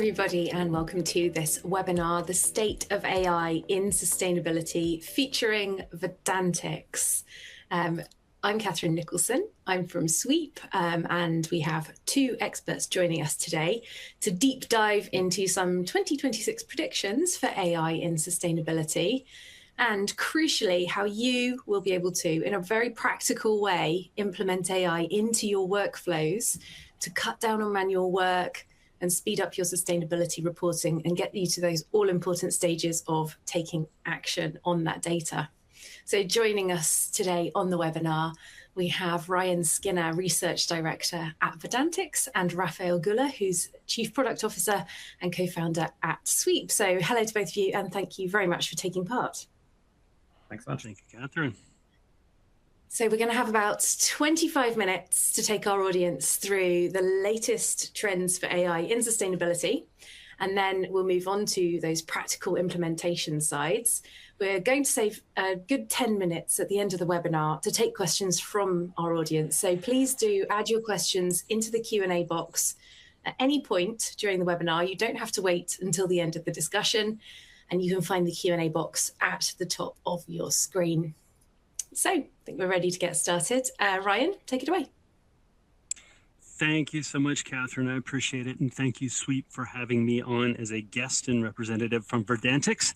everybody, and welcome to this webinar, The State of AI in Sustainability, featuring Verdantix. I'm Catherine Nicholson. I'm from Sweep, and we have two experts joining us today to deep dive into some 2026 predictions for AI in sustainability, and crucially, how you will be able to, in a very practical way, implement AI into your workflows to cut down on manual work and speed up your sustainability reporting and get you to those all-important stages of taking action on that data. So joining us today on the webinar, we have Ryan Skinner, Research Director at Verdantix, and Raphael Guller, who's Chief Product Officer and co-founder at Sweep. So hello to both of you, and thank you very much for taking part. Thanks so much. Thank you, Catherine. So we're going to have about 25 minutes to take our audience through the latest trends for AI in sustainability, and then we'll move on to those practical implementation sides. We're going to save a good 10 minutes at the end of the webinar to take questions from our audience. So please do add your questions into the Q&A box at any point during the webinar. You don't have to wait until the end of the discussion, and you can find the Q&A box at the top of your screen. So I think we're ready to get started. Ryan, take it away. Thank you so much, Catherine. I appreciate it. And thank you, Sweep, for having me on as a guest and representative from Verdantix.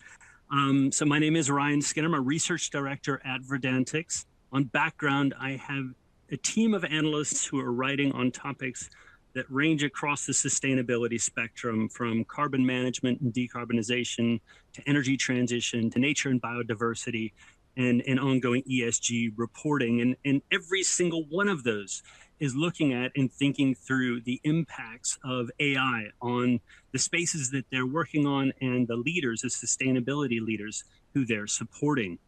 So my name is Ryan Skinner. I'm a research director at Verdantix. On background, I have a team of analysts who are writing on topics that range across the sustainability spectrum, from carbon management and decarbonization to energy transition to nature and biodiversity, and ongoing ESG reporting. And every single one of those is looking at and thinking through the impacts of AI on the spaces that they're working on and the leaders, the sustainability leaders who they're supporting.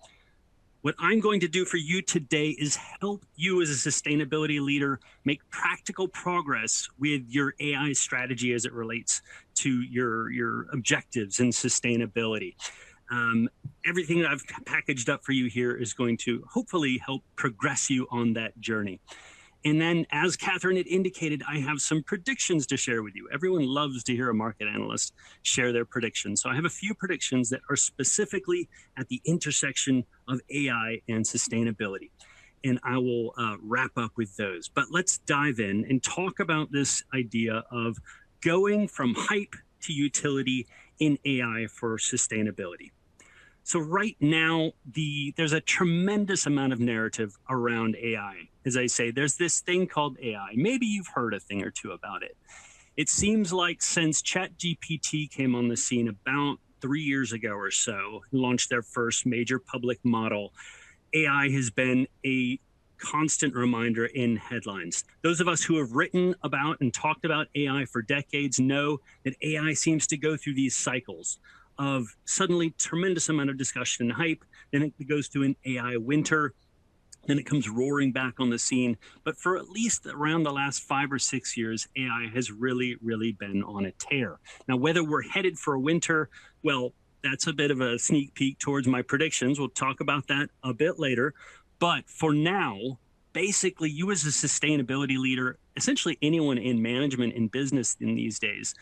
What I'm going to do for you today is help you as a sustainability leader make practical progress with your AI strategy as it relates to your objectives in sustainability. Everything that I've packaged up for you here is going to hopefully help progress you on that journey. And then, as Catherine had indicated, I have some predictions to share with you. Everyone loves to hear a market analyst share their predictions. So I have a few predictions that are specifically at the intersection of AI and sustainability. And I will wrap up with those. But let's dive in and talk about this idea of going from hype to utility in AI for sustainability. So right now, there's a tremendous amount of narrative around AI. As I say, there's this thing called AI. Maybe you've heard a thing or two about it. It seems like since ChatGPT came on the scene about 3 years ago or so, launched their first major public model, AI has been a constant reminder in headlines. Those of us who have written about and talked about AI for decades know that AI seems to go through these cycles of suddenly tremendous amount of discussion and hype, then it goes to an AI winter, then it comes roaring back on the scene. But for at least around the last 5 or 6 years, AI has really, really been on a tear. Now, whether we're headed for a winter, well, that's a bit of a sneak peek towards my predictions. We'll talk about that a bit later. But for now, basically, you as a sustainability leader, essentially anyone in management and business in these days,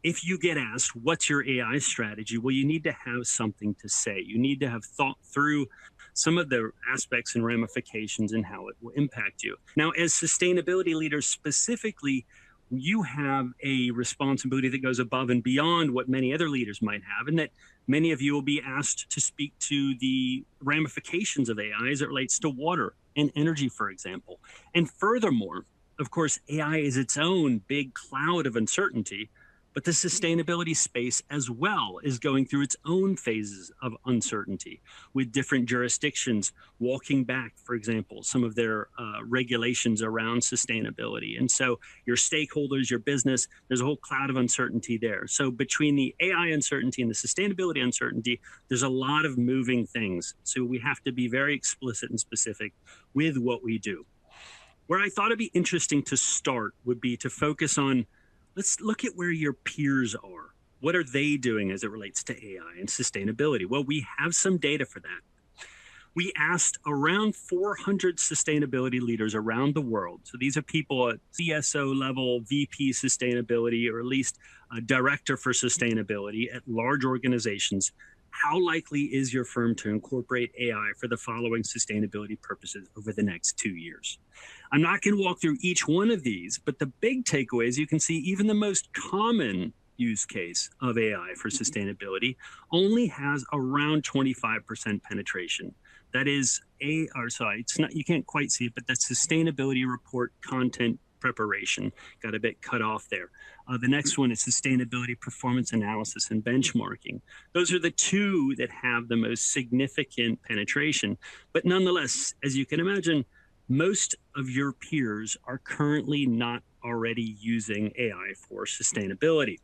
if you get asked, what's your AI strategy? Well, you need to have something to say. You need to have thought through some of the aspects and ramifications and how it will impact you. Now, as sustainability leaders specifically, you have a responsibility that goes above and beyond what many other leaders might have, and that many of you will be asked to speak to the ramifications of AI as it relates to water and energy, for example. And furthermore, of course, AI is its own big cloud of uncertainty, but the sustainability space as well is going through its own phases of uncertainty, with different jurisdictions walking back, for example, some of their regulations around sustainability. And so your stakeholders, your business, there's a whole cloud of uncertainty there. So between the AI uncertainty and the sustainability uncertainty, there's a lot of moving things. So we have to be very explicit and specific with what we do. Where I thought it'd be interesting to start would be to focus on, let's look at where your peers are. What are they doing as it relates to AI and sustainability? Well, we have some data for that. we asked around 400 sustainability leaders around the world. So these are people at CSO level, VP sustainability, or at least a director for sustainability at large organizations. How likely is your firm to incorporate AI for the following sustainability purposes over the next 2 years? I'm not going to walk through each one of these, but the big takeaway is you can see even the most common use case of AI for sustainability only has around 25% penetration. That is it's not, you can't quite see it, but that's sustainability report content preparation. Got a bit cut off there. The next one is sustainability performance analysis and benchmarking. Those are the two that have the most significant penetration. But nonetheless, as you can imagine, most of your peers are currently not already using AI for sustainability.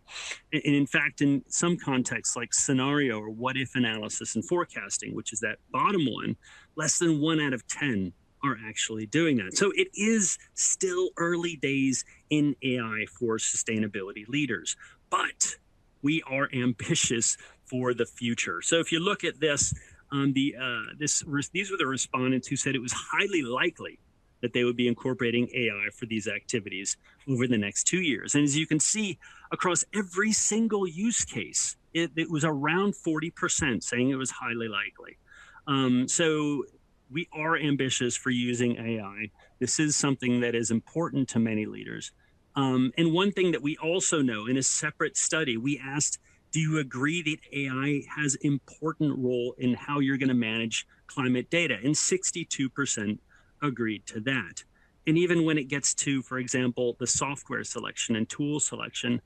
And in fact, in some contexts like scenario or what if analysis and forecasting, which is that bottom one, less than 1 out of 10 are actually doing that. So it is still early days in AI for sustainability leaders, but we are ambitious for the future. So if you look at this, these were the respondents who said it was highly likely that they would be incorporating AI for these activities over the next 2 years. And as you can see, across every single use case, it was around 40% saying it was highly likely. So we are ambitious for using AI. This is something that is important to many leaders. And one thing that we also know in a separate study, we asked, do you agree that AI has an important role in how you're going to manage climate data? And 62% agreed to that. And even when it gets to, for example, the software selection and tool selection,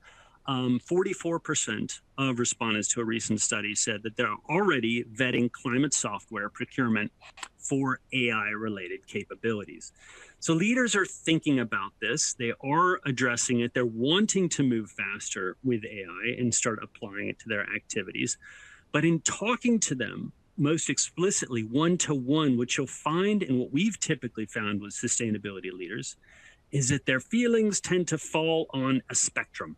44% of respondents to a recent study said that they're already vetting climate software procurement for AI-related capabilities. So leaders are thinking about this. They are addressing it. They're wanting to move faster with AI and start applying it to their activities. But in talking to them, most explicitly, one-to-one, what you'll find and what we've typically found with sustainability leaders is that their feelings tend to fall on a spectrum,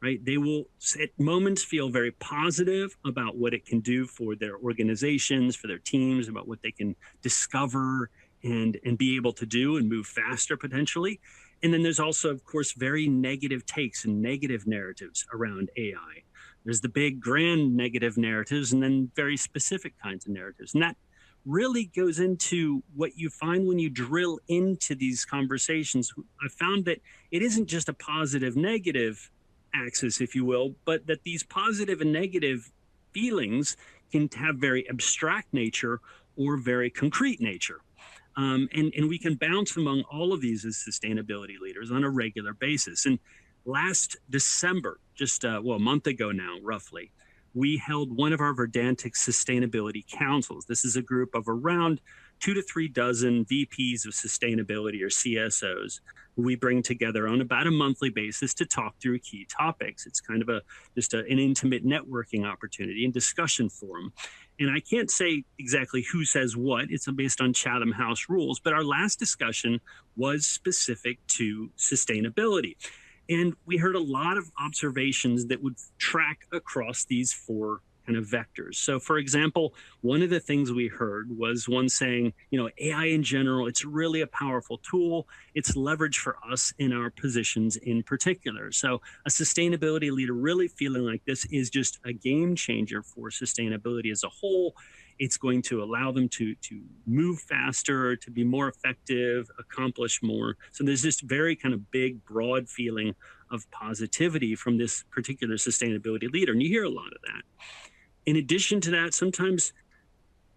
right? They will at moments feel very positive about what it can do for their organizations, for their teams, about what they can discover and be able to do and move faster potentially. And then there's also, of course, very negative takes and negative narratives around AI. There's the big grand negative narratives and then very specific kinds of narratives. And that really goes into what you find when you drill into these conversations. I found that it isn't just a positive negative axis, if you will, but that these positive and negative feelings can have very abstract nature or very concrete nature. And we can bounce among all of these as sustainability leaders on a regular basis. And last December, just a month ago now, roughly, we held one of our Verdantix sustainability councils. This is a group of around 2 to 3 dozen VPs of sustainability or CSOs who we bring together on about a monthly basis to talk through key topics. It's kind of an intimate networking opportunity and discussion forum. And I can't say exactly who says what. It's based on Chatham House rules. But our last discussion was specific to sustainability. And we heard a lot of observations that would track across these 4 kind of vectors. So for example, one of the things we heard was one saying, AI in general, it's really a powerful tool. It's leverage for us in our positions in particular. So a sustainability leader really feeling like this is just a game changer for sustainability as a whole. It's going to allow them to move faster, to be more effective, accomplish more. So there's this very kind of big, broad feeling of positivity from this particular sustainability leader. And you hear a lot of that. In addition to that, sometimes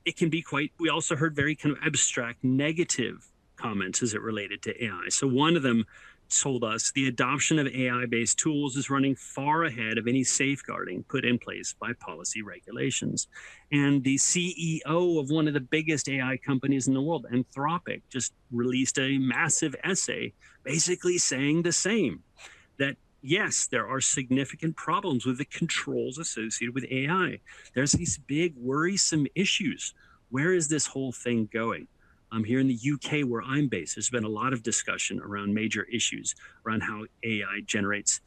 it can be we also heard very kind of abstract negative comments as it related to AI. So one of them told us the adoption of AI-based tools is running far ahead of any safeguarding put in place by policy regulations. And the CEO of one of the biggest AI companies in the world, Anthropic, just released a massive essay basically saying the same, that yes, there are significant problems with the controls associated with AI. There's these big worrisome issues. Where is this whole thing going? Here in the UK, where I'm based, there's been a lot of discussion around major issues around how AI generates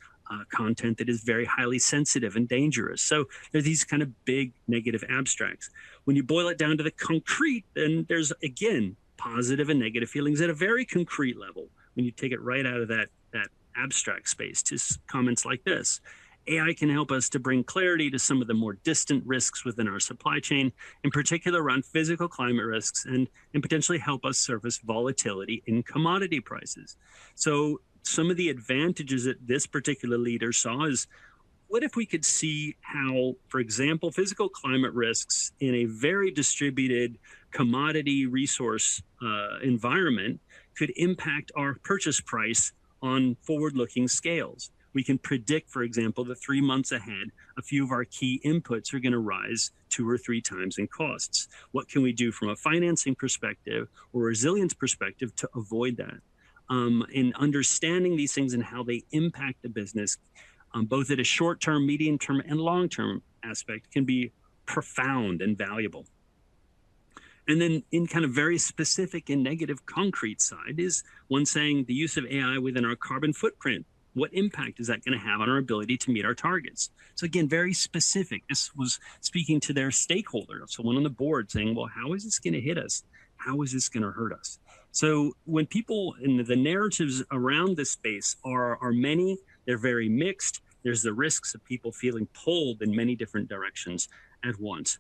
content that is very highly sensitive and dangerous. So there are these kind of big negative abstracts. When you boil it down to the concrete, then there's, again, positive and negative feelings at a very concrete level when you take it right out of that abstract space to comments like this. AI can help us to bring clarity to some of the more distant risks within our supply chain, in particular around physical climate risks, and potentially help us surface volatility in commodity prices. So some of the advantages that this particular leader saw is, what if we could see how, for example, physical climate risks in a very distributed commodity resource environment could impact our purchase price on forward-looking scales? We can predict, for example, that 3 months ahead, a few of our key inputs are going to rise 2 or 3 times in costs. What can we do from a financing perspective or resilience perspective to avoid that? And understanding these things and how they impact the business, both at a short-term, medium-term, and long-term aspect, can be profound and valuable. And then in kind of very specific and negative concrete side is one saying the use of AI within our carbon footprint. What impact is that going to have on our ability to meet our targets? So again, very specific. This was speaking to their stakeholder, someone on the board saying, well, how is this going to hit us? How is this going to hurt us? So when people in the narratives around this space are many, they're very mixed. There's the risks of people feeling pulled in many different directions at once.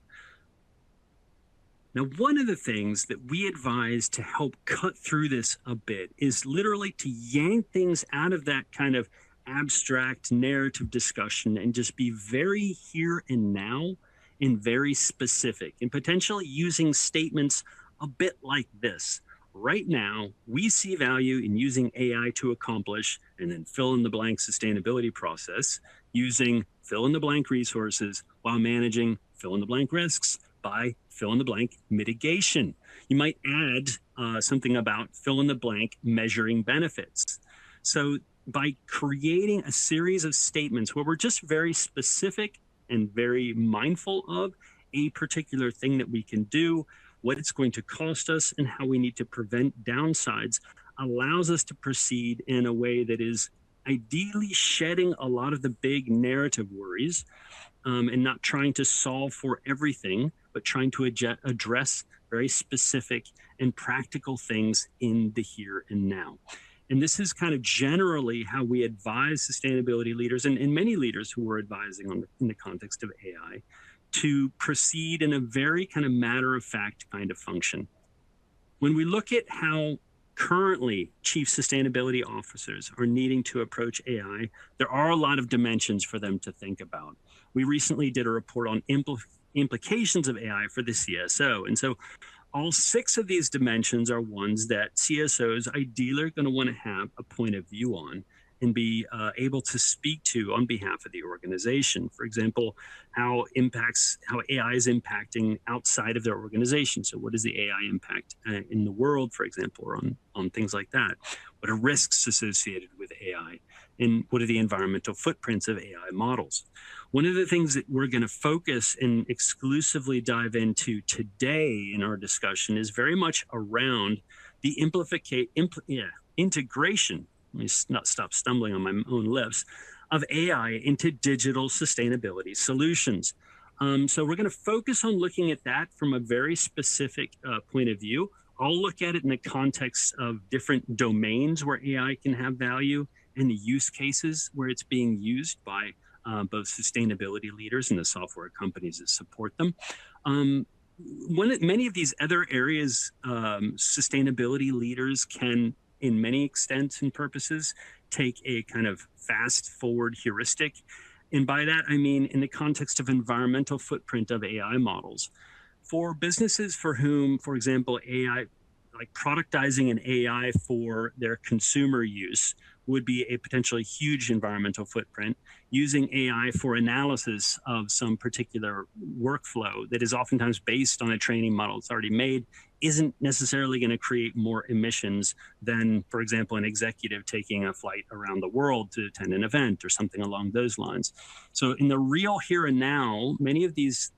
Now, one of the things that we advise to help cut through this a bit is literally to yank things out of that kind of abstract narrative discussion and just be very here and now and very specific, and potentially using statements a bit like this. Right now, we see value in using AI to accomplish, and then fill in the blank sustainability process, using fill in the blank resources while managing fill in the blank risks by fill in the blank mitigation. You might add something about fill in the blank measuring benefits. So by creating a series of statements where we're just very specific and very mindful of a particular thing that we can do, what it's going to cost us, and how we need to prevent downsides, allows us to proceed in a way that is ideally shedding a lot of the big narrative worries, and not trying to solve for everything, but trying to address very specific and practical things in the here and now. And this is kind of generally how we advise sustainability leaders and many leaders who we're advising in the context of AI to proceed in a very kind of matter-of-fact kind of function. When we look at how currently chief sustainability officers are needing to approach AI, there are a lot of dimensions for them to think about. We recently did a report on implications of AI for the CSO. And so all 6 of these dimensions are ones that CSOs ideally are going to want to have a point of view on and be able to speak to on behalf of the organization. For example, how AI is impacting outside of their organization. So what is the AI impact in the world, for example, or on things like that? What are risks associated with AI? And what are the environmental footprints of AI models? One of the things that we're going to focus and exclusively dive into today in our discussion is very much around the integration, let me not stop stumbling on my own lips, of AI into digital sustainability solutions. So we're going to focus on looking at that from a very specific point of view. I'll look at it in the context of different domains where AI can have value and the use cases where it's being used by both sustainability leaders and the software companies that support them. Many of these other areas, sustainability leaders can, in many extents and purposes, take a kind of fast forward heuristic. And by that, I mean in the context of environmental footprint of AI models. For businesses for whom, for example, AI, like productizing an AI for their consumer use would be a potentially huge environmental footprint. Using AI for analysis of some particular workflow that is oftentimes based on a training model that's already made isn't necessarily going to create more emissions than, for example, an executive taking a flight around the world to attend an event or something along those lines. So in the real here and now, many of these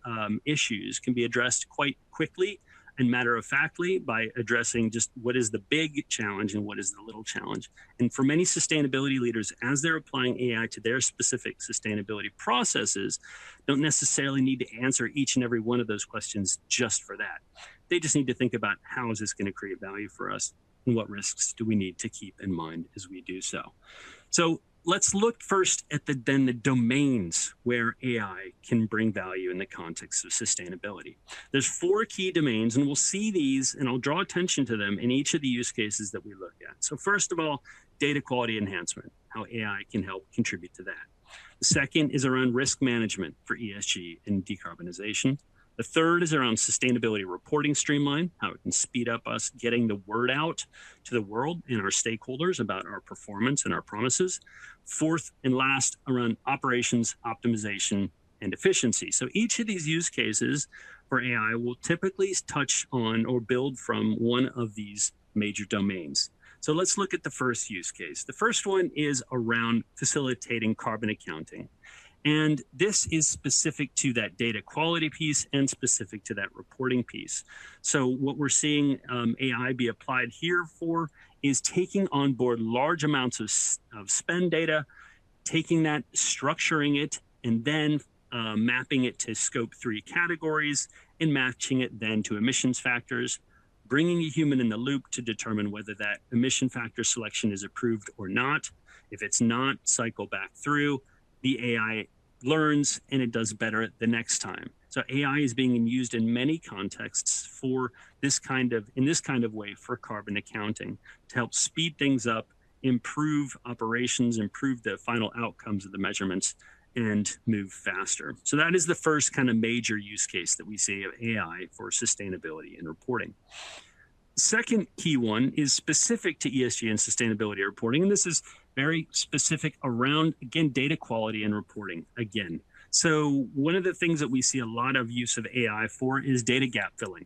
issues can be addressed quite quickly and matter-of-factly by addressing just what is the big challenge and what is the little challenge. And for many sustainability leaders, as they're applying AI to their specific sustainability processes, don't necessarily need to answer each and every one of those questions just for that. They just need to think about how is this going to create value for us and what risks do we need to keep in mind as we do so. So let's look first at the domains where AI can bring value in the context of sustainability. There's 4 key domains, and we'll see these, and I'll draw attention to them in each of the use cases that we look at. So first of all, data quality enhancement, how AI can help contribute to that. The second is around risk management for ESG and decarbonization. The third is around sustainability reporting streamline, how it can speed up us getting the word out to the world and our stakeholders about our performance and our promises. Fourth and last, around operations optimization and efficiency. So each of these use cases for AI will typically touch on or build from one of these major domains. So let's look at the first use case. The first one is around facilitating carbon accounting. And this is specific to that data quality piece and specific to that reporting piece. So what we're seeing AI be applied here for is taking on board large amounts of spend data, taking that, structuring it, and then mapping it to scope 3 categories and matching it then to emissions factors, bringing a human in the loop to determine whether that emission factor selection is approved or not. If it's not, cycle back through. The AI learns and it does better the next time. So AI is being used in many contexts for in this kind of way for carbon accounting to help speed things up, improve operations, improve the final outcomes of the measurements, and move faster. So that is the first kind of major use case that we see of AI for sustainability and reporting. Second key one is specific to ESG and sustainability reporting, and this is very specific around, again, data quality and reporting again. So one of the things that we see a lot of use of AI for is data gap filling.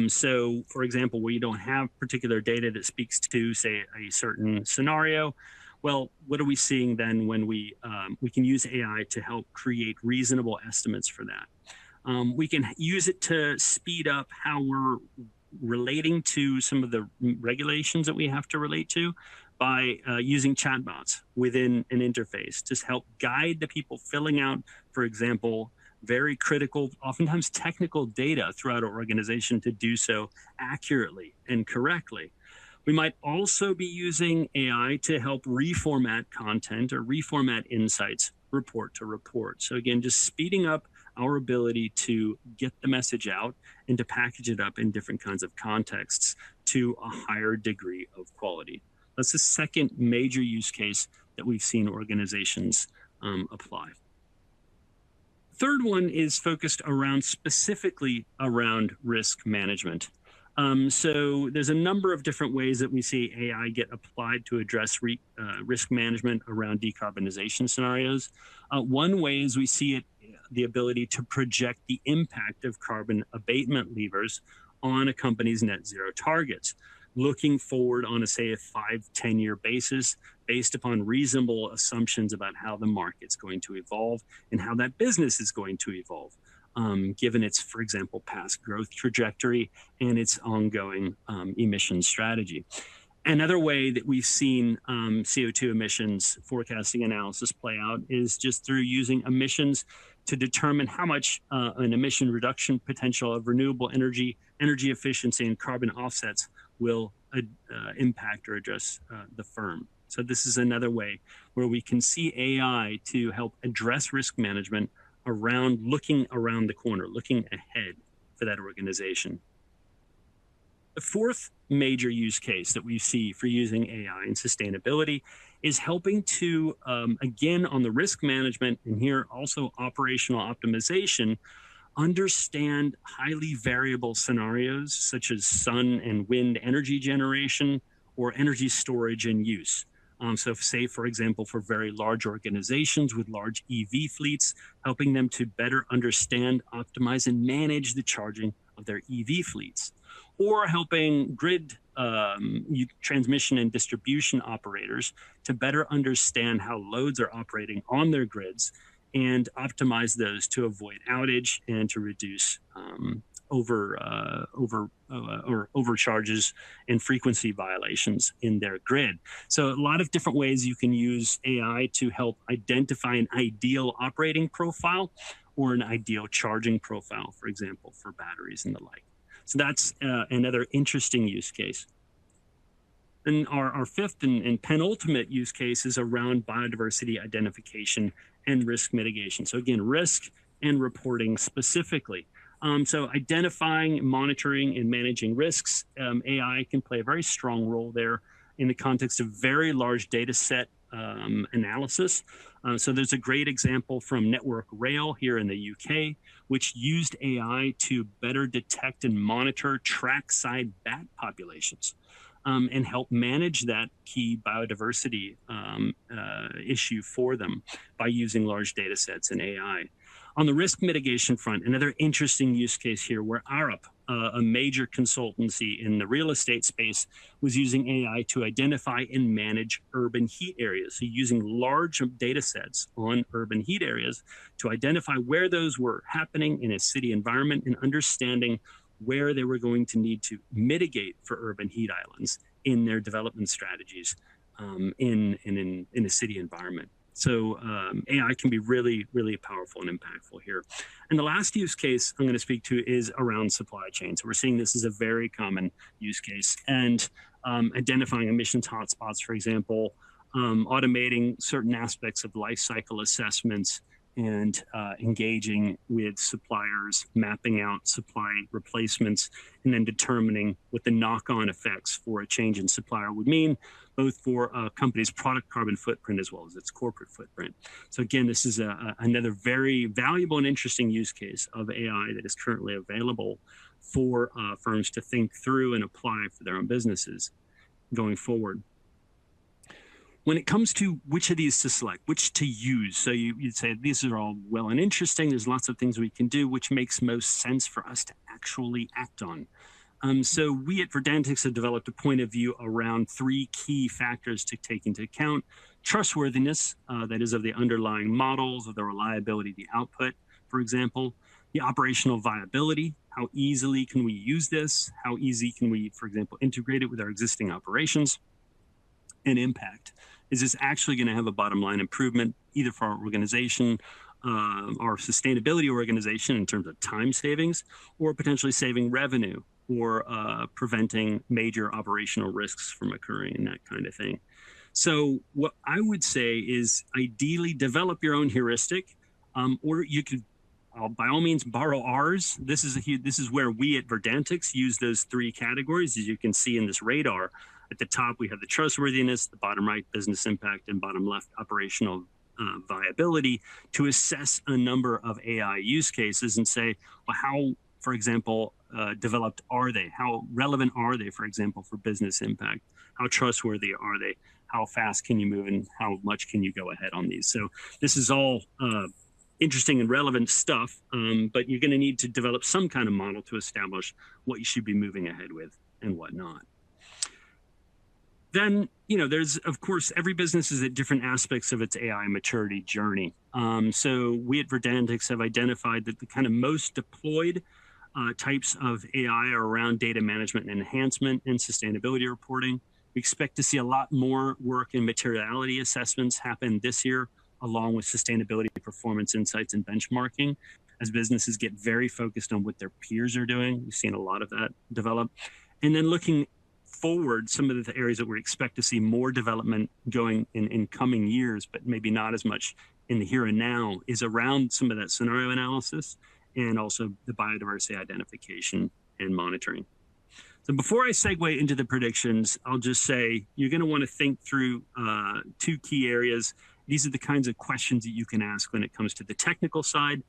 So for example, where you don't have particular data that speaks to, say, a certain scenario, well, what are we seeing then when we can use AI to help create reasonable estimates for that? We can use it to speed up how we're relating to some of the regulations that we have to relate to by using chatbots within an interface to help guide the people filling out, for example, very critical, oftentimes technical data throughout our organization to do so accurately and correctly. We might also be using AI to help reformat content or reformat insights report to report. So again, just speeding up our ability to get the message out and to package it up in different kinds of contexts to a higher degree of quality. That's the second major use case that we've seen organizations apply. Third one is focused around specifically around risk management. So there's a number of different ways that we see AI get applied to address risk management around decarbonization scenarios. One way is we see it, the ability to project the impact of carbon abatement levers on a company's net zero targets, looking forward on say a 5-10 year basis based upon reasonable assumptions about how the market's going to evolve and how that business is going to evolve. Given its, for example, past growth trajectory and its ongoing emission strategy. Another way that we've seen CO2 emissions forecasting analysis play out is just through using emissions to determine how much an emission reduction potential of renewable energy, energy efficiency, and carbon offsets will impact or address the firm. So this is another way where we can see AI to help address risk management around looking around the corner, looking ahead for that organization. The fourth major use case that we see for using AI in sustainability is helping to, again, on the risk management and here also operational optimization, understand highly variable scenarios such as sun and wind energy generation or energy storage and use. So say, for example, for very large organizations with large EV fleets, helping them to better understand, optimize, and manage the charging of their EV fleets, or helping grid transmission and distribution operators to better understand how loads are operating on their grids and optimize those to avoid outage and to reduce overcharges and frequency violations in their grid. So a lot of different ways you can use AI to help identify an ideal operating profile or an ideal charging profile, for example, for batteries and the like. So that's another interesting use case. And our fifth and penultimate use case is around biodiversity identification and risk mitigation. So again, risk and reporting specifically. So identifying, monitoring, and managing risks, AI can play a very strong role there in the context of very large data set analysis. So there's a great example from Network Rail here in the UK, which used AI to better detect and monitor trackside bat populations. And help manage that key biodiversity issue for them by using large data sets and AI. On the risk mitigation front, another interesting use case here where Arup, a major consultancy in the real estate space, was using AI to identify and manage urban heat areas. So using large data sets on urban heat areas to identify where those were happening in a city environment and understanding where they were going to need to mitigate for urban heat islands in their development strategies in a city environment. So AI can be really, really powerful and impactful here. And the last use case I'm going to speak to is around supply chain. So we're seeing this as a very common use case. And identifying emissions hotspots, for example, automating certain aspects of life cycle assessments, and engaging with suppliers, mapping out supply replacements, and then determining what the knock-on effects for a change in supplier would mean, both for a company's product carbon footprint as well as its corporate footprint. So again, this is another very valuable and interesting use case of AI that is currently available for firms to think through and apply for their own businesses going forward. When it comes to which of these to select, which to use, so you'd say these are all well and interesting, there's lots of things we can do, which makes most sense for us to actually act on. So we at Verdantix have developed a point of view around three key factors to take into account: trustworthiness, that is of the underlying models, of the reliability of the output, for example; the operational viability, how easily can we use this, how easy can we, for example, integrate it with our existing operations; and impact. Is this actually going to have a bottom line improvement, either for our organization, our sustainability organization in terms of time savings, or potentially saving revenue, or preventing major operational risks from occurring and that kind of thing. So what I would say is ideally develop your own heuristic, or you could by all means borrow ours. This is where we at Verdantix use those three categories, as you can see in this radar. At the top, we have the trustworthiness, the bottom right, business impact, and bottom left, operational viability, to assess a number of AI use cases and say, well, how, for example, developed are they? How relevant are they, for example, for business impact? How trustworthy are they? How fast can you move, and how much can you go ahead on these? So this is all interesting and relevant stuff, but you're going to need to develop some kind of model to establish what you should be moving ahead with and what not. Then, there's, of course, every business is at different aspects of its AI maturity journey. So we at Verdantix have identified that the kind of most deployed types of AI are around data management and enhancement and sustainability reporting. We expect to see a lot more work in materiality assessments happen this year, along with sustainability, performance insights, and benchmarking, as businesses get very focused on what their peers are doing. We've seen a lot of that develop. And then looking forward, some of the areas that we expect to see more development going in coming years, but maybe not as much in the here and now, is around some of that scenario analysis and also the biodiversity identification and monitoring. So before I segue into the predictions, I'll just say you're going to want to think through two key areas. These are the kinds of questions that you can ask when it comes to the technical side.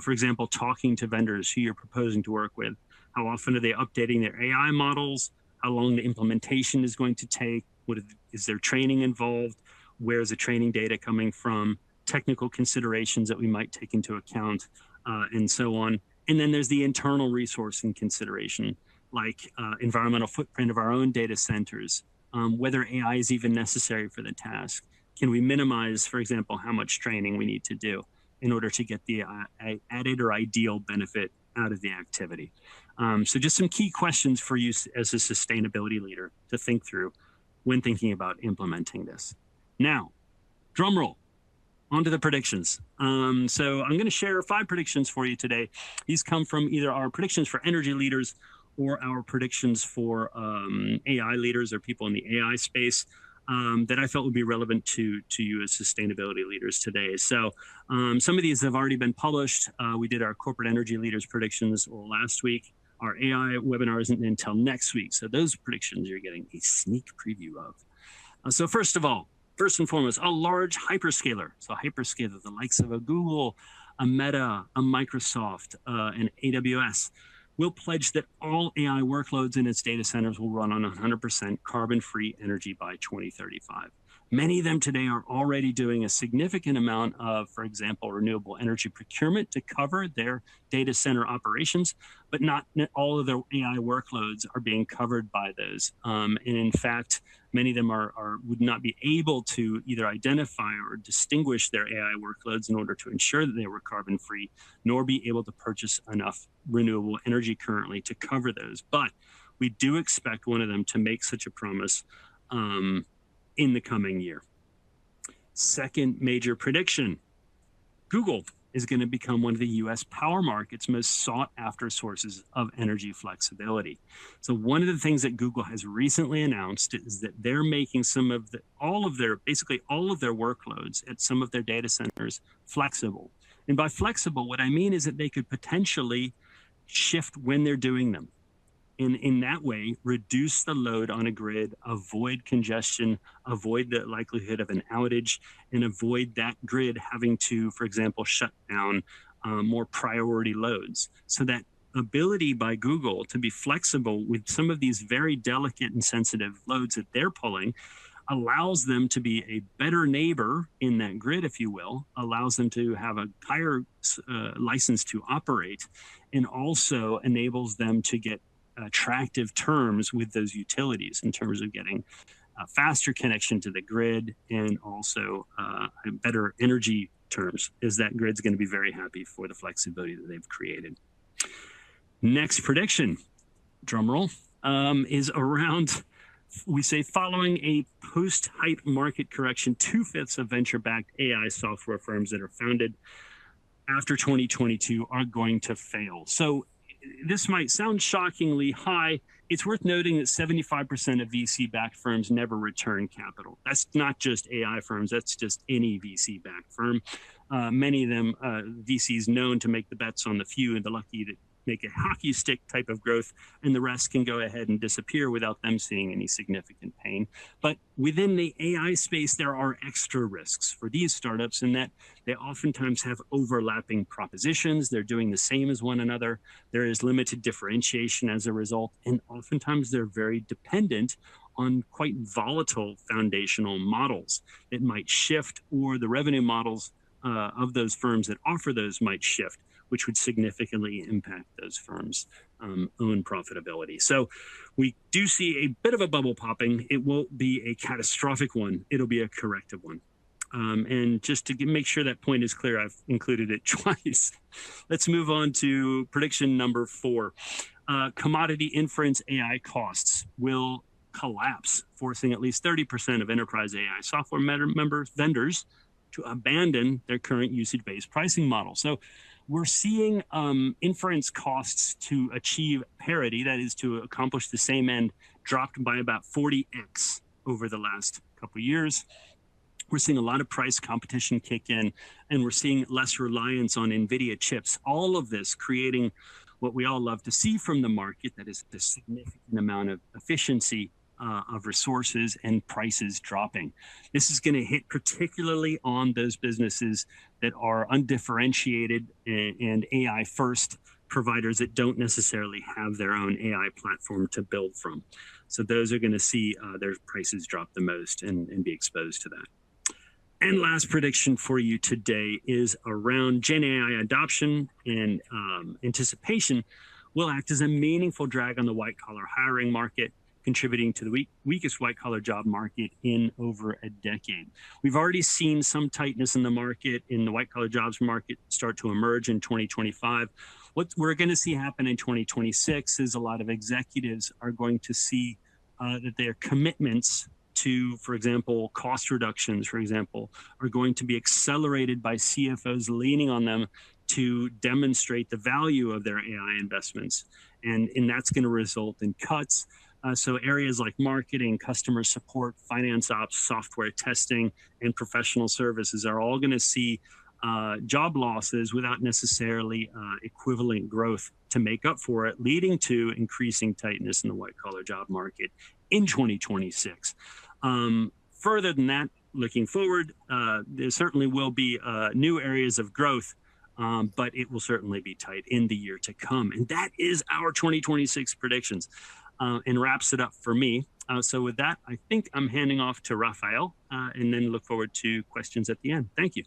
For example, talking to vendors who you're proposing to work with. How often are they updating their AI models? How long the implementation is going to take? Is there training involved? Where is the training data coming from? Technical considerations that we might take into account, and so on. And then there's the internal resource and consideration, like environmental footprint of our own data centers, whether AI is even necessary for the task. Can we minimize, for example, how much training we need to do in order to get the added or ideal benefit out of the activity. So just some key questions for you as a sustainability leader to think through when thinking about implementing this. Now, drum roll. On to the predictions. So I'm going to share 5 predictions for you today. These come from either our predictions for energy leaders or our predictions for AI leaders or people in the AI space that I felt would be relevant to you as sustainability leaders today. So some of these have already been published. We did our corporate energy leaders predictions last week. Our AI webinar isn't until next week. So those predictions you're getting a sneak preview of. So first of all, first and foremost, a large hyperscaler. So hyperscaler, the likes of a Google, a Meta, a Microsoft, and AWS will pledge that all AI workloads in its data centers will run on 100% carbon-free energy by 2035. Many of them today are already doing a significant amount of, for example, renewable energy procurement to cover their data center operations, but not all of their AI workloads are being covered by those. And in fact, many of them would not be able to either identify or distinguish their AI workloads in order to ensure that they were carbon free, nor be able to purchase enough renewable energy currently to cover those. But we do expect one of them to make such a promise in the coming year. Second major prediction, Google is going to become one of the US power market's most sought after sources of energy flexibility. So one of the things that Google has recently announced is that they're making all of their workloads at some of their data centers flexible. And by flexible, what I mean is that they could potentially shift when they're doing them. And in that way, reduce the load on a grid, avoid congestion, avoid the likelihood of an outage, and avoid that grid having to, for example, shut down more priority loads. So that ability by Google to be flexible with some of these very delicate and sensitive loads that they're pulling allows them to be a better neighbor in that grid, if you will, allows them to have a higher license to operate, and also enables them to get attractive terms with those utilities in terms of getting a faster connection to the grid and also better energy terms, as that grid's going to be very happy for the flexibility that they've created. Next prediction, drum roll, is around, we say, following a post-hype market correction, 2/5 of venture-backed AI software firms that are founded after 2022 are going to fail. So this might sound shockingly high. It's worth noting that 75% of VC-backed firms never return capital. That's not just AI firms, that's just any VC-backed firm. Many of them, VCs known to make the bets on the few and the lucky that make a hockey stick type of growth, and the rest can go ahead and disappear without them seeing any significant pain. But within the AI space, there are extra risks for these startups in that they oftentimes have overlapping propositions. They're doing the same as one another. There is limited differentiation as a result, and oftentimes they're very dependent on quite volatile foundational models that might shift, or the revenue models of those firms that offer those might shift, which would significantly impact those firms' own profitability. So we do see a bit of a bubble popping. It won't be a catastrophic one. It'll be a corrective one. And just to make sure that point is clear, I've included it twice. Let's move on to prediction number 4. Commodity inference AI costs will collapse, forcing at least 30% of enterprise AI software vendors to abandon their current usage-based pricing model. So we're seeing inference costs to achieve parity, that is to accomplish the same end, dropped by about 40x over the last couple of years. We're seeing a lot of price competition kick in, and we're seeing less reliance on NVIDIA chips. All of this creating what we all love to see from the market, that is the significant amount of efficiency of resources and prices dropping. This is going to hit particularly on those businesses that are undifferentiated and AI first providers that don't necessarily have their own AI platform to build from. So those are going to see their prices drop the most and be exposed to that. And last prediction for you today is around Gen AI adoption and anticipation will act as a meaningful drag on the white-collar hiring market, contributing to the weakest white-collar job market in over a decade. We've already seen some tightness in the market, in the white-collar jobs market, start to emerge in 2025. what we're going to see happen in 2026 is a lot of executives are going to see that their commitments to, for example, cost reductions, for example, are going to be accelerated by CFOs leaning on them to demonstrate the value of their AI investments. And that's going to result in cuts. So areas like marketing, customer support, finance ops, software testing, and professional services are all going to see job losses without necessarily equivalent growth to make up for it, leading to increasing tightness in the white-collar job market in 2026. Further than that, looking forward, there certainly will be new areas of growth, but it will certainly be tight in the year to come. And that is our 2026 predictions, and wraps it up for me. So with that, I think I'm handing off to Raphael, and then look forward to questions at the end. Thank you.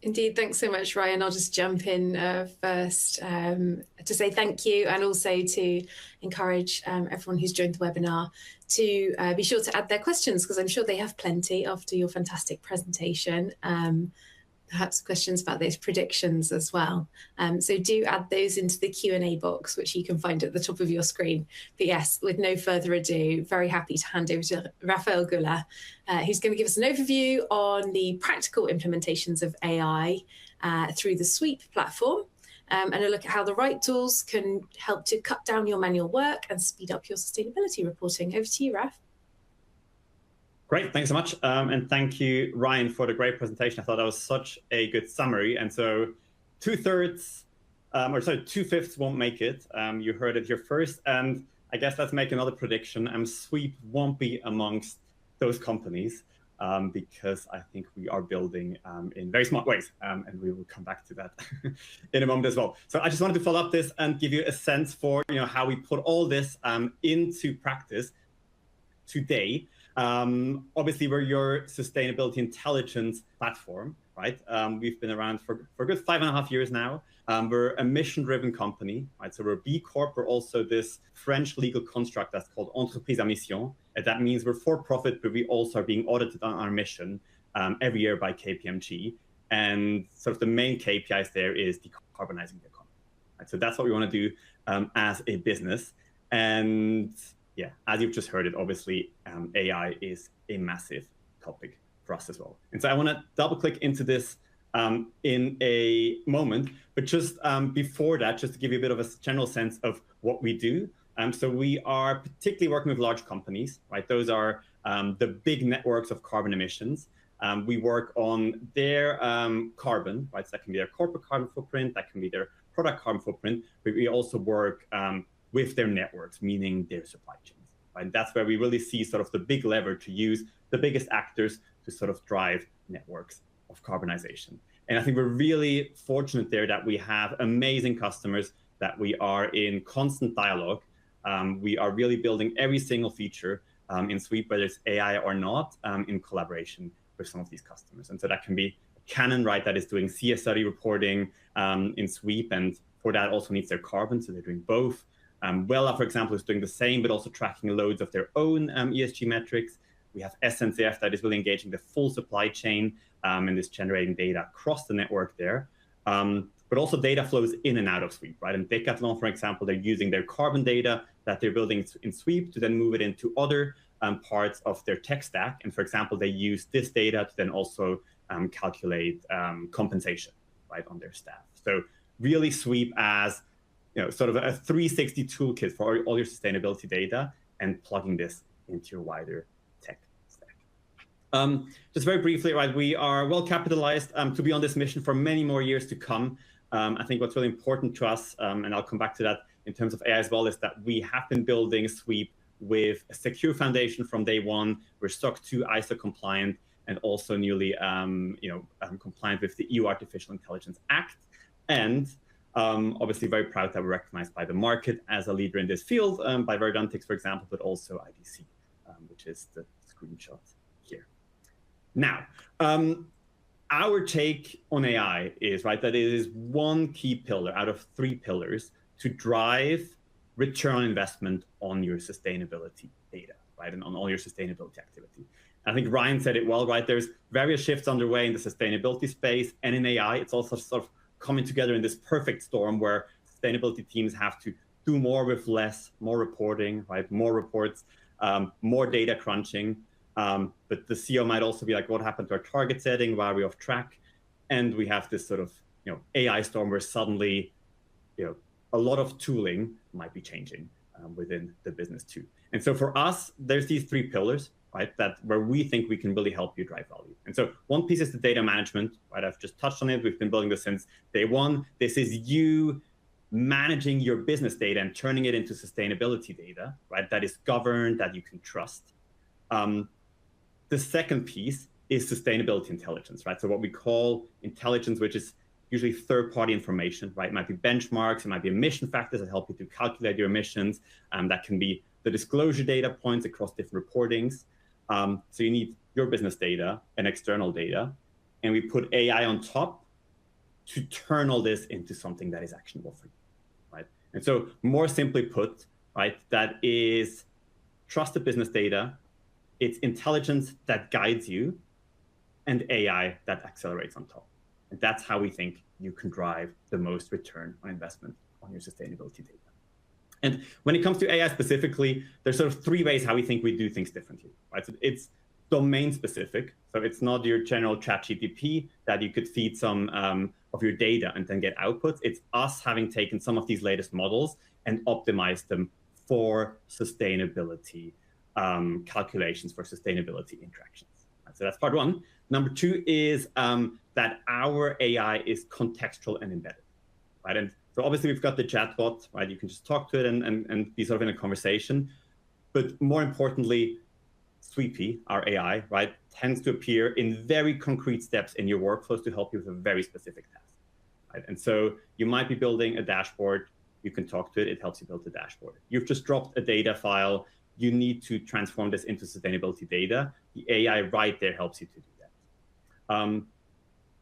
Indeed, thanks so much, Ryan. I'll just jump in first to say thank you, and also to encourage everyone who's joined the webinar to be sure to add their questions, because I'm sure they have plenty after your fantastic presentation. Perhaps questions about those predictions as well. So do add those into the Q&A box, which you can find at the top of your screen. But yes, with no further ado, very happy to hand over to Raphael Guller, who's going to give us an overview on the practical implementations of AI through the Sweep platform, and a look at how the right tools can help to cut down your manual work and speed up your sustainability reporting. Over to you, Raph. Great, thanks so much. And thank you, Ryan, for the great presentation. I thought that was such a good summary. And so 2/3, or sorry, 2/5 won't make it. You heard it here first. And I guess let's make another prediction. Sweep won't be amongst those companies, because I think we are building in very smart ways. And we will come back to that in a moment as well. So I just wanted to follow up this and give you a sense for how we put all this into practice today. Obviously, we're your sustainability intelligence platform, right? We've been around for a good 5.5 years now. We're a mission-driven company, right? So we're B Corp. We're also this French legal construct that's called Entreprise à Mission. And that means we're for profit, but we also are being audited on our mission every year by KPMG. And sort of the main KPIs there is decarbonizing the economy. Right? So that's what we want to do as a business. And yeah, as you've just heard it, obviously, AI is a massive topic for us as well. And so I want to double click into this in a moment, but just before that, just to give you a bit of a general sense of what we do. So we are particularly working with large companies, right? Those are the big networks of carbon emissions. We work on their carbon, right? So that can be their corporate carbon footprint, that can be their product carbon footprint, but we also work with their networks, meaning their supply chains. Right? That's where we really see sort of the big lever to use the biggest actors to sort of drive networks of carbonization. And I think we're really fortunate there that we have amazing customers that we are in constant dialogue. We are really building every single feature in Sweep, whether it's AI or not, in collaboration with some of these customers. And so that can be Canon, right, that is doing CSRD reporting in Sweep, and for that also needs their carbon, so they're doing both. Wella, for example, is doing the same, but also tracking loads of their own ESG metrics. We have SNCF that is really engaging the full supply chain and is generating data across the network there. But also data flows in and out of Sweep, right? And Decathlon, for example, they're using their carbon data that they're building in Sweep to then move it into other parts of their tech stack. And for example, they use this data to then also calculate compensation, right, on their staff. So really Sweep as sort of a 360 toolkit for all your sustainability data and plugging this into your wider tech stack. Just very briefly, right, we are well capitalized to be on this mission for many more years to come. I think what's really important to us, and I'll come back to that in terms of AI as well, is that we have been building Sweep with a secure foundation from day one. We're SOC 2 ISO compliant and also newly compliant with the EU Artificial Intelligence Act. And obviously very proud that we're recognized by the market as a leader in this field, by Verdantix, for example, but also IDC, which is the screenshot here. Now, our take on AI is, right, that it is one key pillar out of 3 pillars to drive return on investment on your sustainability data, right, and on all your sustainability activity. I think Ryan said it well, right? There's various shifts underway in the sustainability space and in AI. It's also sort of coming together in this perfect storm where sustainability teams have to do more with less, more reporting, right? More reports, more data crunching. But the CEO might also be like, what happened to our target setting? Why are we off track? And we have this sort of, AI storm where suddenly, a lot of tooling might be changing within the business too. And so for us, there's these three pillars, right? Where we think we can really help you drive value. And so one piece is the data management, right? I've just touched on it. We've been building this since day one. This is you managing your business data and turning it into sustainability data, right? That is governed, that you can trust. The second piece is sustainability intelligence, right? So what we call intelligence, which is usually third-party information, right? It might be benchmarks, it might be emission factors that help you to calculate your emissions. That can be the disclosure data points across different reportings. So you need your business data and external data, and we put AI on top to turn all this into something that is actionable for you, right? And so more simply put, right, that is trusted business data, it's intelligence that guides you, and AI that accelerates on top. And that's how we think you can drive the most return on investment on your sustainability data. And when it comes to AI specifically, there's sort of three ways how we think we do things differently, right? So it's domain specific. So it's not your general ChatGPT that you could feed some of your data and then get outputs. It's us having taken some of these latest models and optimized them for sustainability calculations, for sustainability interactions. Right? So that's part one. Number two is that our AI is contextual and embedded, right? And so obviously we've got the chatbot, right? You can just talk to it and be sort of in a conversation. But more importantly, Sweepy, our AI, right, tends to appear in very concrete steps in your workflows to help you with a very specific task, right? And so you might be building a dashboard, you can talk to it, it helps you build the dashboard. You've just dropped a data file, you need to transform this into sustainability data. The AI right there helps you to do that.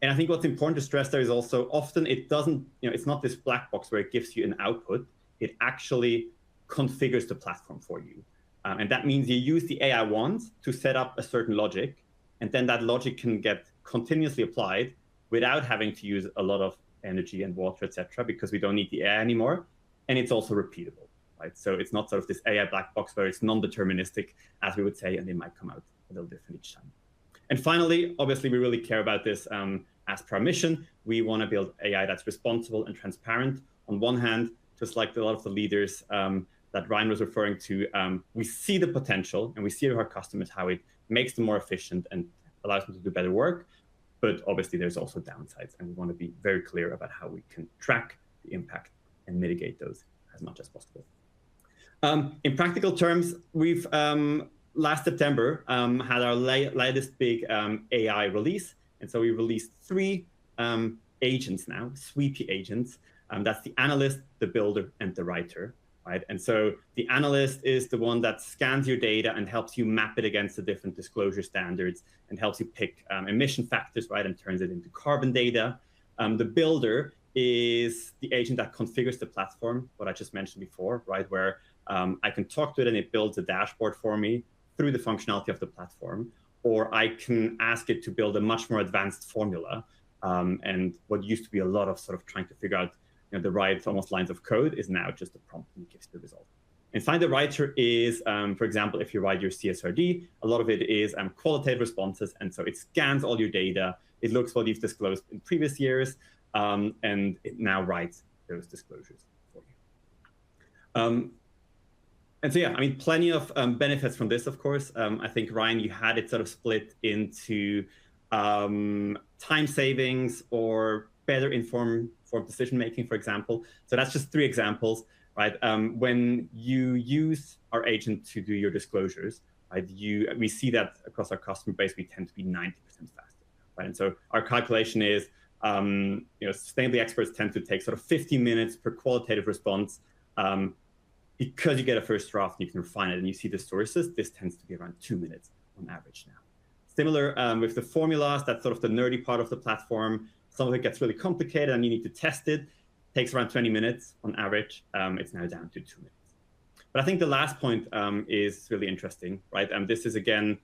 And I think what's important to stress there is also often it doesn't, it's not this black box where it gives you an output. It actually configures the platform for you. And that means you use the AI once to set up a certain logic, and then that logic can get continuously applied without having to use a lot of energy and water, etc., because we don't need the AI anymore. And it's also repeatable, right? So it's not sort of this AI black box where it's non-deterministic, as we would say, and they might come out a little different each time. And finally, obviously, we really care about this as per our mission. We want to build AI that's responsible and transparent. On one hand, just like a lot of the leaders that Ryan was referring to, we see the potential and we see with our customers how it makes them more efficient and allows them to do better work. But obviously, there's also downsides, and we want to be very clear about how we can track the impact and mitigate those as much as possible. In practical terms, we've last September had our latest big AI release. And so we released 3 agents now, Sweepy agents. That's the analyst, the builder, and the writer, right? And so the analyst is the one that scans your data and helps you map it against the different disclosure standards and helps you pick emission factors, right? And turns it into carbon data. The builder is the agent that configures the platform, what I just mentioned before, right? Where I can talk to it and it builds a dashboard for me through the functionality of the platform, or I can ask it to build a much more advanced formula. And what used to be a lot of sort of trying to figure out the right almost lines of code is now just a prompt and it gives the result. And finally, the writer is, for example, if you write your CSRD, a lot of it is qualitative responses. And so it scans all your data. It looks what you've disclosed in previous years, and it now writes those disclosures for you. And so, yeah, I mean, plenty of benefits from this, of course. I think, Ryan, you had it sort of split into time savings or better informed decision-making, for example. So that's just 3 examples, right? When you use our agent to do your disclosures, right, we see that across our customer base, we tend to be 90% faster, right? And so our calculation is, sustainability experts tend to take sort of 50 minutes per qualitative response. Because you get a first draft and you can refine it and you see the sources, this tends to be around 2 minutes on average now. Similar with the formulas, that's sort of the nerdy part of the platform. Some of it gets really complicated and you need to test it. It takes around 20 minutes on average. It's now down to 2 minutes. But I think the last point is really interesting, right? This is again,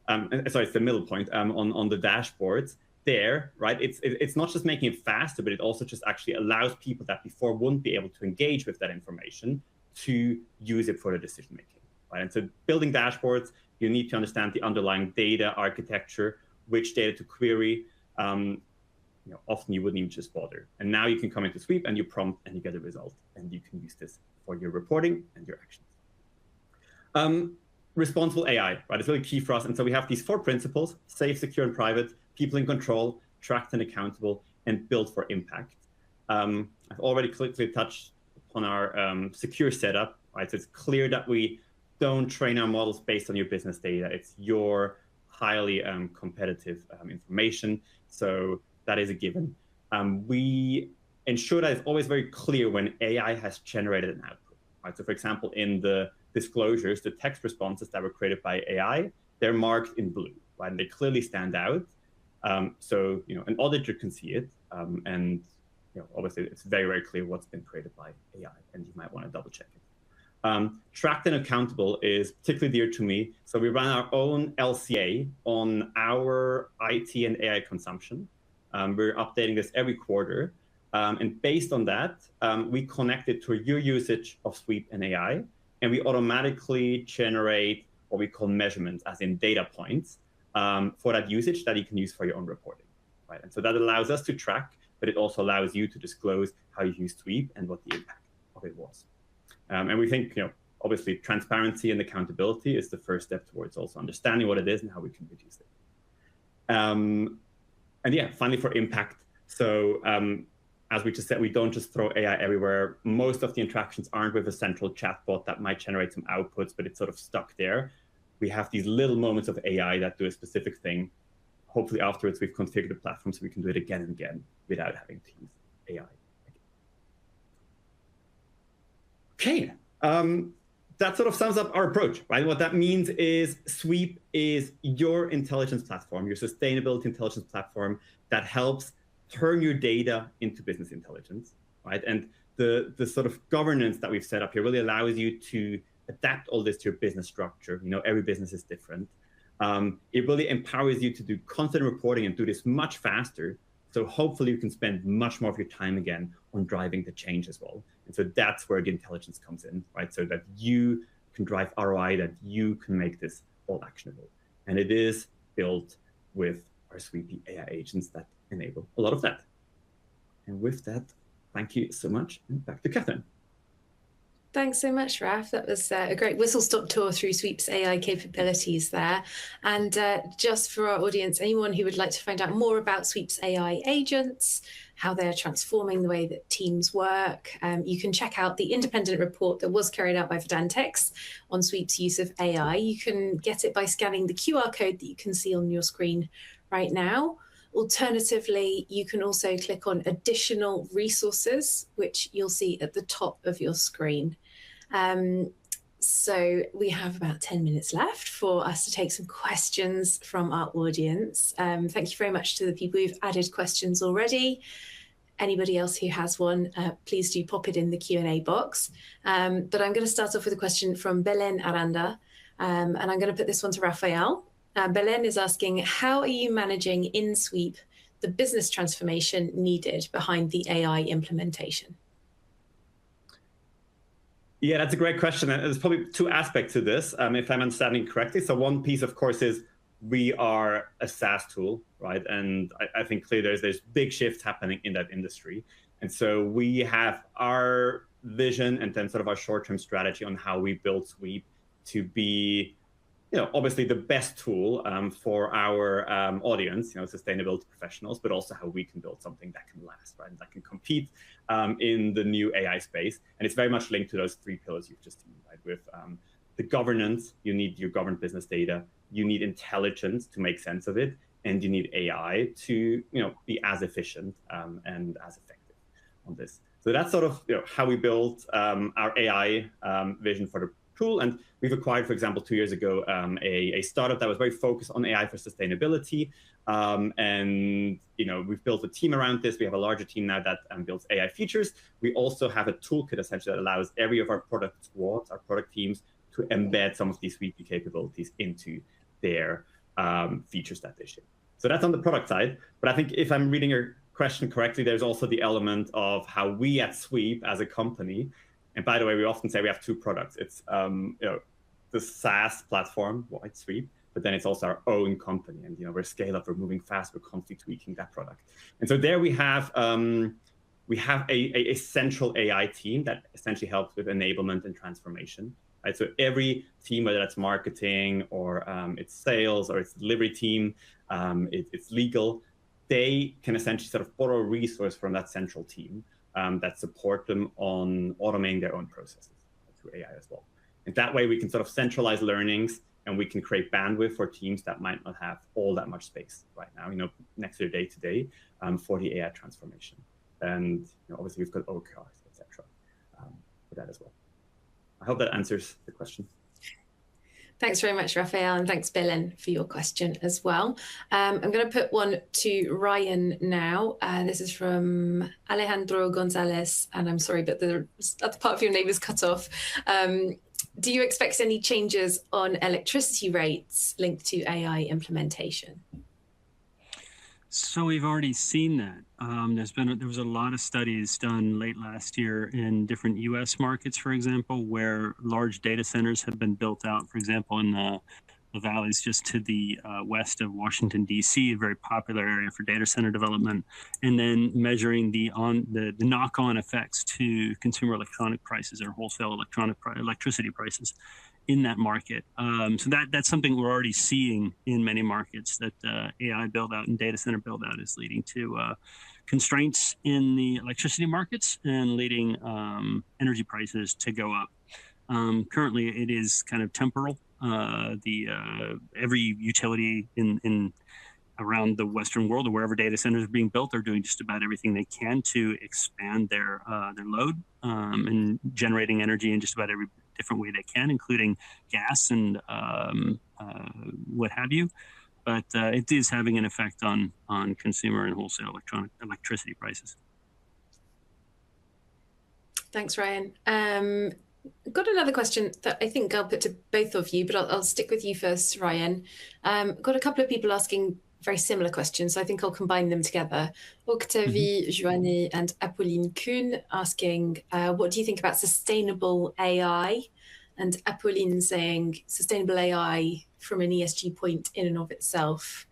sorry, it's the middle point on the dashboards. there, right? It's not just making it faster, but it also just actually allows people that before wouldn't be able to engage with that information to use it for their decision making, right? And so building dashboards, you need to understand the underlying data architecture, which data to query. Often you wouldn't even just bother. And now you can come into Sweep and you prompt and you get a result, and you can use this for your reporting and your actions. Responsible AI, right? It's really key for us. And so we have these 4 principles: safe, secure, and private, people in control, tracked and accountable, and built for impact. I've already quickly touched upon our secure setup, right? So it's clear that we don't train our models based on your business data. It's your highly competitive information. So that is a given. We ensure that it's always very clear when AI has generated an output, right? So for example, in the disclosures, the text responses that were created by AI, they're marked in blue, right? And they clearly stand out. So an auditor can see it, and obviously it's very, very clear what's been created by AI, and you might want to double check it. Tracked and accountable is particularly dear to me. So we run our own LCA on our IT and AI consumption. We're updating this every quarter. And based on that, we connect it to your usage of Sweep and AI, and we automatically generate what we call measurements, as in data points, for that usage that you can use for your own reporting, right? And so that allows us to track, but it also allows you to disclose how you use Sweep and what the impact of it was. And we think, obviously, transparency and accountability is the first step towards also understanding what it is and how we can reduce it. And yeah, finally, for impact. So as we just said, we don't just throw AI everywhere. Most of the interactions aren't with a central chatbot that might generate some outputs, but it's sort of stuck there. We have these little moments of AI that do a specific thing. Hopefully afterwards, we've configured the platform so we can do it again and again without having to use AI. Okay, that sort of sums up our approach, right? What that means is Sweep is your intelligence platform, your sustainability intelligence platform that helps turn your data into business intelligence, right? And the sort of governance that we've set up here really allows you to adapt all this to your business structure. Every business is different. It really empowers you to do content reporting and do this much faster. So hopefully you can spend much more of your time again on driving the change as well. And so that's where the intelligence comes in, right? So that you can drive ROI, that you can make this all actionable. And it is built with our Sweepy AI agents that enable a lot of that. And with that, thank you so much. And back to Catherine. Thanks so much, Raf. That was a great whistle-stop tour through Sweep's AI capabilities there. And just for our audience, anyone who would like to find out more about Sweep's AI agents, how they're transforming the way that teams work, you can check out the independent report that was carried out by Verdantix on Sweep's use of AI. You can get it by scanning the QR code that you can see on your screen right now. Alternatively, you can also click on additional resources, which you'll see at the top of your screen. So we have about 10 minutes left for us to take some questions from our audience. Thank you very much to the people who've added questions already. Anybody else who has one, please do pop it in the Q&A box. But I'm going to start off with a question from Belen Aranda, and I'm going to put this one to Raphael. Belen is asking, how are you managing in Sweep the business transformation needed behind the AI implementation? Yeah, that's a great question. There's probably 2 aspects to this, if I'm understanding correctly. So one piece, of course, is we are a SaaS tool, right? And I think clearly there's big shifts happening in that industry. And so we have our vision and then sort of our short-term strategy on how we build Sweep to be obviously the best tool for our audience, sustainability professionals, but also how we can build something that can last, right? And that can compete in the new AI space. And it's very much linked to those 3 pillars you've just seen, right? With the governance, you need your governed business data, you need intelligence to make sense of it, and you need AI to be as efficient and as effective on this. So that's sort of how we built our AI vision for the tool. And we've acquired, for example, 2 years ago, a startup that was very focused on AI for sustainability. And we've built a team around this. We have a larger team now that builds AI features. We also have a toolkit essentially that allows every of our product squads, our product teams, to embed some of these Sweepy capabilities into their features that they ship. So that's on the product side. But I think if I'm reading your question correctly, there's also the element of how we at Sweep as a company, and by the way, we often say we have two products. It's the SaaS platform, like Sweep, but then it's also our own company. And we're a scale up, we're moving fast, we're constantly tweaking that product. And so there we have a central AI team that essentially helps with enablement and transformation. Right? So every team, whether that's marketing or it's sales or it's delivery team, it's legal, they can essentially sort of borrow a resource from that central team that support them on automating their own processes through AI as well. And that way we can sort of centralize learnings and we can create bandwidth for teams that might not have all that much space right now, next to their day-to-day for the AI transformation. And obviously we've got OKRs, et cetera, for that as well. I hope that answers the question. Thanks very much, Raphael, and thanks, Bilin, for your question as well. I'm going to put one to Ryan now. This is from Alejandro Gonzalez, and I'm sorry, but the other part of your name is cut off. Do you expect any changes on electricity rates linked to AI implementation? So we've already seen that. There was a lot of studies done late last year in different U.S. markets, for example, where large data centers have been built out. For example, in the valleys just to the west of Washington D.C., a very popular area for data center development, and then measuring the knock-on effects to consumer electronic prices or wholesale electricity prices in that market. So that's something we're already seeing in many markets, that AI build out and data center build out is leading to constraints in the electricity markets and leading energy prices to go up. Currently, it is kind of temporal. Every utility in around the Western world or wherever data centers are being built, they're doing just about everything they can to expand their load and generating energy in just about every different way they can, including gas and what have you. But it is having an effect on consumer and wholesale electricity prices. Thanks, Ryan. Got another question that I think I'll put to both of you, but I'll stick with you first, Ryan. Got a couple of people asking very similar questions, so I think I'll combine them together. Octavie Joanny and Apolline Kuhn asking, what do you think about sustainable AI? And Apolline saying sustainable AI from an ESG point in and of itself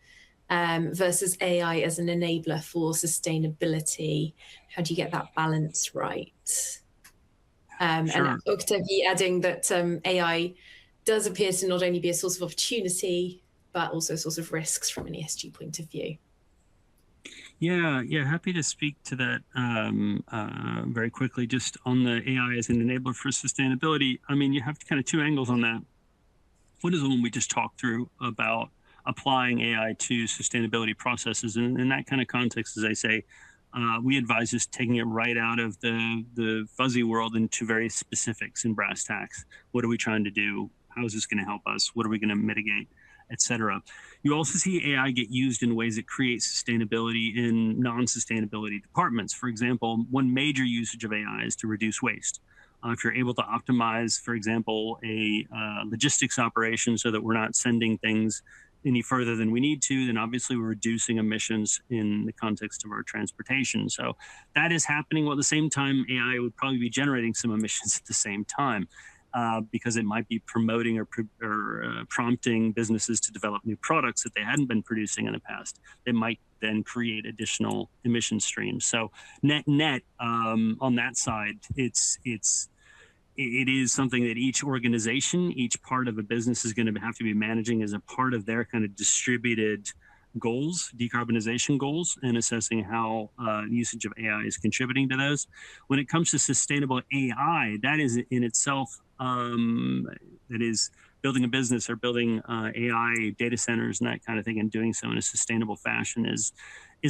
versus AI as an enabler for sustainability. How do you get that balance right? Sure. And Octavie adding that AI does appear to not only be a source of opportunity, but also a source of risks from an ESG point of view. Yeah, happy to speak to that very quickly, just on the AI as an enabler for sustainability. I mean, you have kind of two angles on that. One is the one we just talked through about applying AI to sustainability processes. And in that kind of context, as I say, we advise just taking it right out of the fuzzy world into very specifics in brass tacks. What are we trying to do? How is this going to help us? What are we going to mitigate, etc. You also see AI get used in ways that create sustainability in non-sustainability departments. For example, one major usage of AI is to reduce waste. If you're able to optimize, for example, a logistics operation so that we're not sending things any further than we need to, then obviously we're reducing emissions in the context of our transportation. So that is happening, while at the same time, AI would probably be generating some emissions at the same time. Because it might be promoting or prompting businesses to develop new products that they hadn't been producing in the past. They might then create additional emission streams. So net on that side, it is something that each organization, each part of a business is going to have to be managing as a part of their kind of distributed goals, decarbonization goals, and assessing how usage of AI is contributing to those. When it comes to sustainable AI, that is in itself, that is building a business or building AI data centers and that kind of thing, and doing so in a sustainable fashion is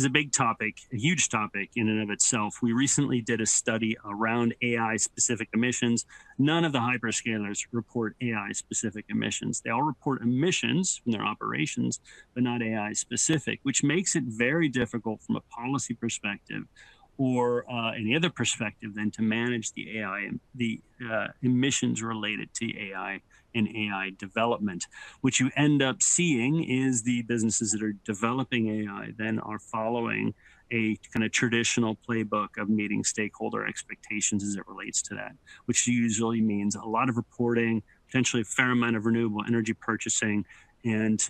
a big topic, a huge topic in and of itself. We recently did a study around AI-specific emissions. None of the hyperscalers report AI-specific emissions. They all report emissions from their operations, but not AI-specific, which makes it very difficult from a policy perspective or any other perspective than to manage the AI and the emissions related to AI and AI development. What you end up seeing is the businesses that are developing AI then are following a kind of traditional playbook of meeting stakeholder expectations as it relates to that, which usually means a lot of reporting, potentially a fair amount of renewable energy purchasing, and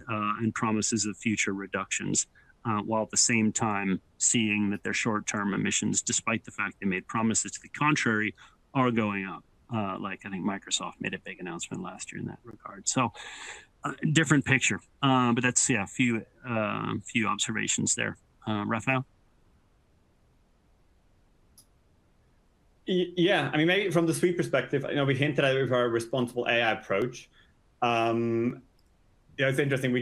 promises of future reductions, while at the same time seeing that their short-term emissions, despite the fact they made promises to the contrary, are going up. Like I think Microsoft made a big announcement last year in that regard. So different picture, but that's a few observations there. Raphael? Yeah, I mean, maybe from the Sweep perspective, we hinted at it with our responsible AI approach. It's interesting.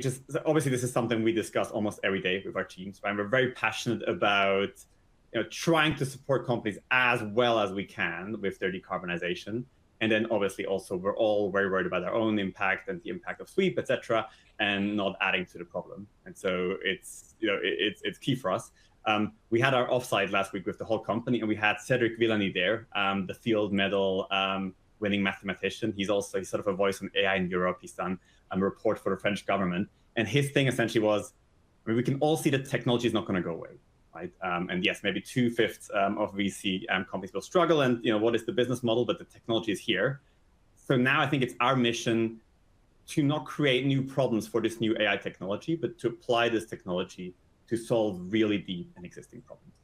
Obviously this is something we discuss almost every day with our teams, right? We're very passionate about trying to support companies as well as we can with their decarbonization. And then obviously also we're all very worried about our own impact and the impact of Sweep, etc., and not adding to the problem. And so it's key for us. We had our offsite last week with the whole company, and we had Cedric Villani there, the field medal winning mathematician. He's sort of a voice on AI in Europe. He's done a report for the French government. And his thing essentially was, we can all see that technology is not going to go away, right? And yes, maybe 2/5 of VC companies will struggle, and what is the business model, but the technology is here. So now I think it's our mission to not create new problems for this new AI technology, but to apply this technology to solve really deep and existing problems,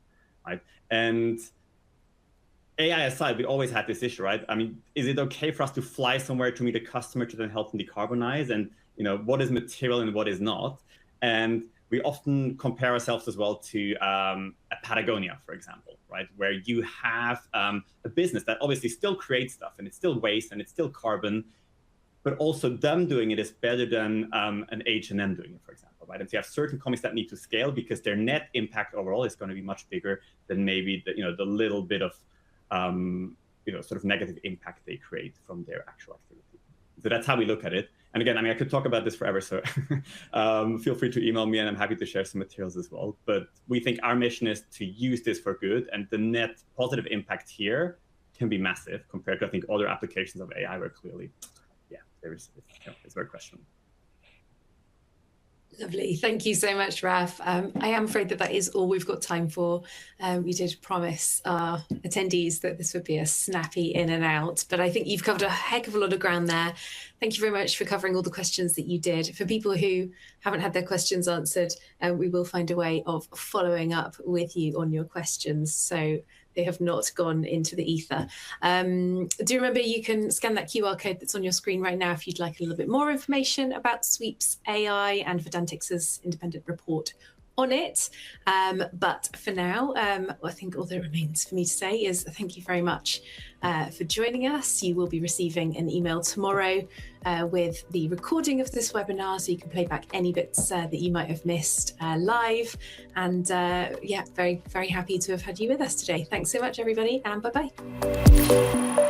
right? And AI aside, we always had this issue, right? I mean, is it okay for us to fly somewhere to meet a customer to then help them decarbonize? And what is material and what is not? And we often compare ourselves as well to a Patagonia, for example, right? Where you have a business that obviously still creates stuff, and it's still waste and it's still carbon, but also them doing it is better than an H&M doing it, for example, right? And so you have certain companies that need to scale because their net impact overall is going to be much bigger than maybe the little bit of sort of negative impact they create from their actual activity. So that's how we look at it. And again, I mean, I could talk about this forever, so feel free to email me, and I'm happy to share some materials as well. But we think our mission is to use this for good, and the net positive impact here can be massive compared to, I think, other applications of AI where clearly, it's very questionable. Lovely. Thank you so much, Raf. I am afraid that is all we've got time for. We did promise our attendees that this would be a snappy in and out, but I think you've covered a heck of a lot of ground there. Thank you very much for covering all the questions that you did. For people who haven't had their questions answered, we will find a way of following up with you on your questions, so they have not gone into the ether. Do remember you can scan that QR code that's on your screen right now if you'd like a little bit more information about Sweep's AI and Verdantix's independent report on it. But for now, I think all that remains for me to say is thank you very much for joining us. You will be receiving an email tomorrow with the recording of this webinar, so you can play back any bits that you might have missed live. And very, very happy to have had you with us today. Thanks so much, everybody, and bye-bye.